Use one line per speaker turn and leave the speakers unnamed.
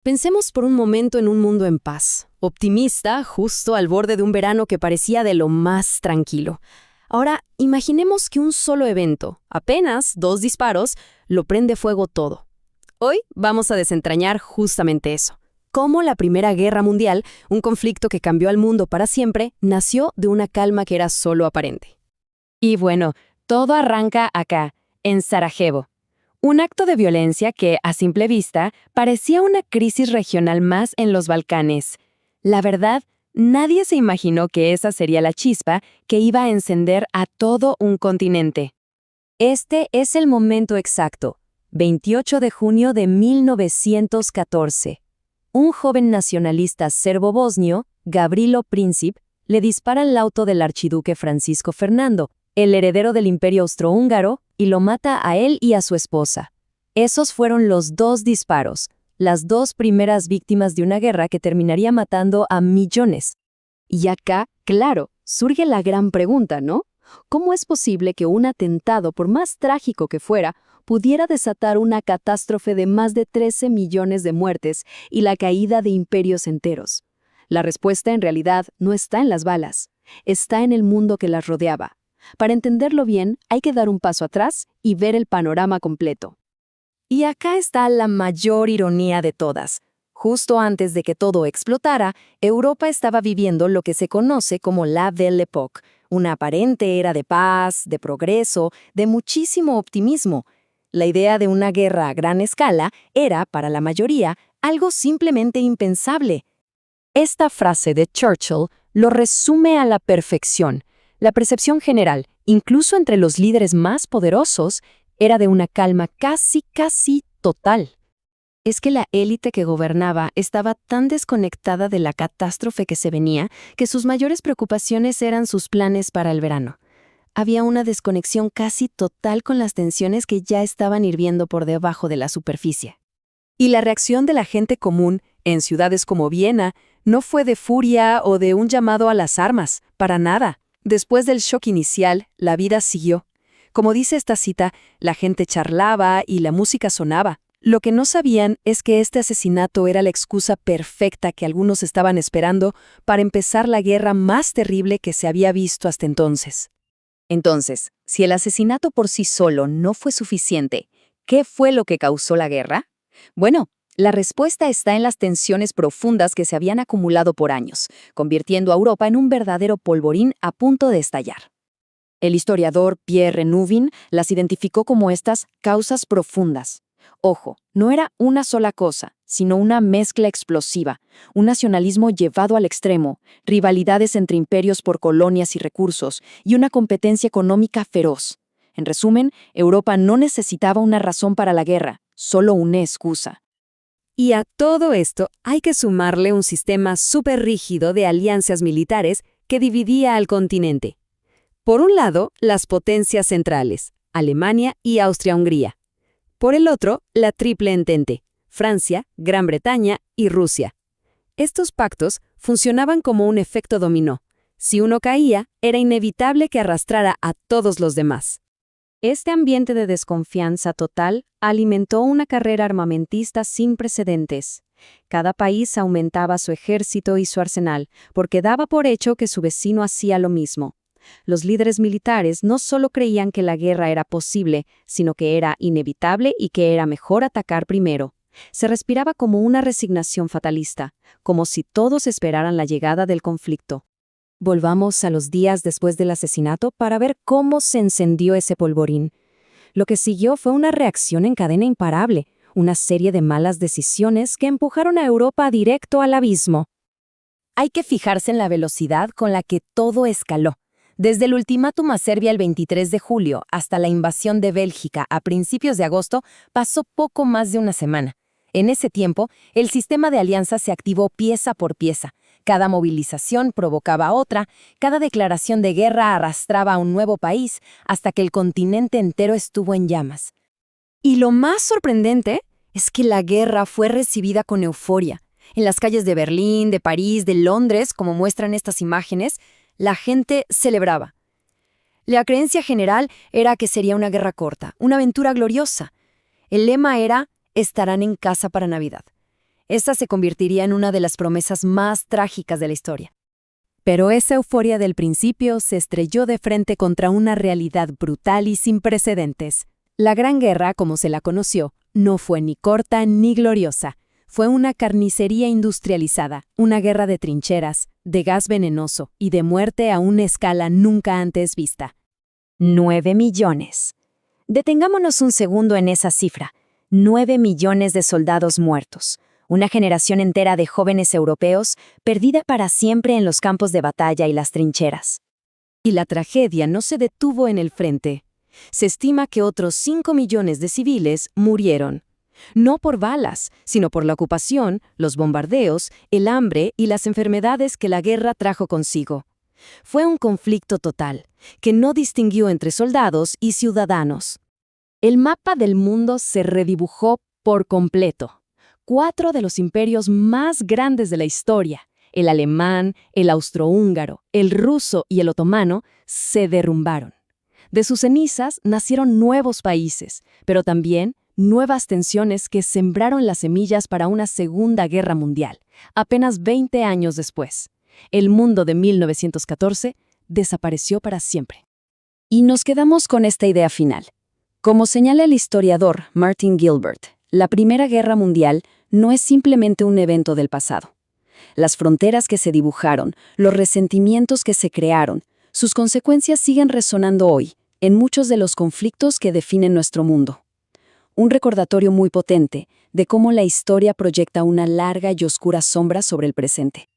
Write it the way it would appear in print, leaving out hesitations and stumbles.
Pensemos por un momento en un mundo en paz, optimista, justo al borde de un verano que parecía de lo más tranquilo. Ahora, imaginemos que un solo evento, apenas 2 disparos, lo prende fuego todo. Hoy vamos a desentrañar justamente eso. Cómo la Primera Guerra Mundial, un conflicto que cambió al mundo para siempre, nació de una calma que era solo aparente.
Y bueno, todo arranca acá, en Sarajevo. Un acto de violencia que, a simple vista, parecía una crisis regional más en los Balcanes. La verdad, nadie se imaginó que esa sería la chispa que iba a encender a todo un continente. Este es el momento exacto, 28 de junio de 1914. Un joven nacionalista serbo-bosnio, Gavrilo Princip, le dispara al auto del archiduque Francisco Fernando, el heredero del Imperio Austrohúngaro, y lo mata a él y a su esposa. Esos fueron los 2 disparos, las 2 primeras víctimas de una guerra que terminaría matando a millones.
Y acá, claro, surge la gran pregunta, ¿no? ¿Cómo es posible que un atentado, por más trágico que fuera, pudiera desatar una catástrofe de más de 13 millones de muertes y la caída de imperios enteros? La respuesta en realidad no está en las balas, está en el mundo que las rodeaba. Para entenderlo bien, hay que dar un paso atrás y ver el panorama completo.
Y acá está la mayor ironía de todas. Justo antes de que todo explotara, Europa estaba viviendo lo que se conoce como la Belle Époque, una aparente era de paz, de progreso, de muchísimo optimismo. La idea de una guerra a gran escala era, para la mayoría, algo simplemente impensable. Esta frase de Churchill lo resume a la perfección. La percepción general, incluso entre los líderes más poderosos, era de una calma casi total. Es que la élite que gobernaba estaba tan desconectada de la catástrofe que se venía que sus mayores preocupaciones eran sus planes para el verano. Había una desconexión casi total con las tensiones que ya estaban hirviendo por debajo de la superficie. Y la reacción de la gente común, en ciudades como Viena, no fue de furia o de un llamado a las armas, para nada. Después del shock inicial, la vida siguió. Como dice esta cita, la gente charlaba y la música sonaba. Lo que no sabían es que este asesinato era la excusa perfecta que algunos estaban esperando para empezar la guerra más terrible que se había visto hasta entonces. Entonces, si el asesinato por sí solo no fue suficiente, ¿qué fue lo que causó la guerra? Bueno, la respuesta está en las tensiones profundas que se habían acumulado por años, convirtiendo a Europa en un verdadero polvorín a punto de estallar. El historiador Pierre Renouvin las identificó como estas causas profundas. Ojo, no era una sola cosa, sino una mezcla explosiva, un nacionalismo llevado al extremo, rivalidades entre imperios por colonias y recursos, y una competencia económica feroz. En resumen, Europa no necesitaba una razón para la guerra, solo una excusa.
Y a todo esto hay que sumarle un sistema súper rígido de alianzas militares que dividía al continente. Por un lado, las potencias centrales, Alemania y Austria-Hungría. Por el otro, la Triple Entente, Francia, Gran Bretaña y Rusia. Estos pactos funcionaban como un efecto dominó. Si uno caía, era inevitable que arrastrara a todos los demás. Este ambiente de desconfianza total alimentó una carrera armamentista sin precedentes. Cada país aumentaba su ejército y su arsenal, porque daba por hecho que su vecino hacía lo mismo. Los líderes militares no solo creían que la guerra era posible, sino que era inevitable y que era mejor atacar primero. Se respiraba como una resignación fatalista, como si todos esperaran la llegada del conflicto. Volvamos a los días después del asesinato para ver cómo se encendió ese polvorín. Lo que siguió fue una reacción en cadena imparable, una serie de malas decisiones que empujaron a Europa directo al abismo. Hay que fijarse en la velocidad con la que todo escaló. Desde el ultimátum a Serbia el 23 de julio hasta la invasión de Bélgica a principios de agosto pasó poco más de una semana. En ese tiempo, el sistema de alianzas se activó pieza por pieza. Cada movilización provocaba otra, cada declaración de guerra arrastraba a un nuevo país, hasta que el continente entero estuvo en llamas. Y lo más sorprendente es que la guerra fue recibida con euforia. En las calles de Berlín, de París, de Londres, como muestran estas imágenes, la gente celebraba. La creencia general era que sería una guerra corta, una aventura gloriosa. El lema era: estarán en casa para Navidad.
Esta se convertiría en una de las promesas más trágicas de la historia.
Pero esa euforia del principio se estrelló de frente contra una realidad brutal y sin precedentes. La Gran Guerra, como se la conoció, no fue ni corta ni gloriosa. Fue una carnicería industrializada, una guerra de trincheras, de gas venenoso y de muerte a una escala nunca antes vista.
9 millones. Detengámonos un segundo en esa cifra. 9 millones de soldados muertos. Una generación entera de jóvenes europeos perdida para siempre en los campos de batalla y las trincheras.
Y la tragedia no se detuvo en el frente. Se estima que otros 5 millones de civiles murieron. No por balas, sino por la ocupación, los bombardeos, el hambre y las enfermedades que la guerra trajo consigo. Fue un conflicto total, que no distinguió entre soldados y ciudadanos. El mapa del mundo se redibujó por completo. 4 de los imperios más grandes de la historia, el alemán, el austrohúngaro, el ruso y el otomano, se derrumbaron. De sus cenizas nacieron nuevos países, pero también nuevas tensiones que sembraron las semillas para una Segunda Guerra Mundial, apenas 20 años después. El mundo de 1914 desapareció para siempre.
Y nos quedamos con esta idea final. Como señala el historiador Martin Gilbert, la Primera Guerra Mundial no es simplemente un evento del pasado. Las fronteras que se dibujaron, los resentimientos que se crearon, sus consecuencias siguen resonando hoy en muchos de los conflictos que definen nuestro mundo. Un recordatorio muy potente de cómo la historia proyecta una larga y oscura sombra sobre el presente.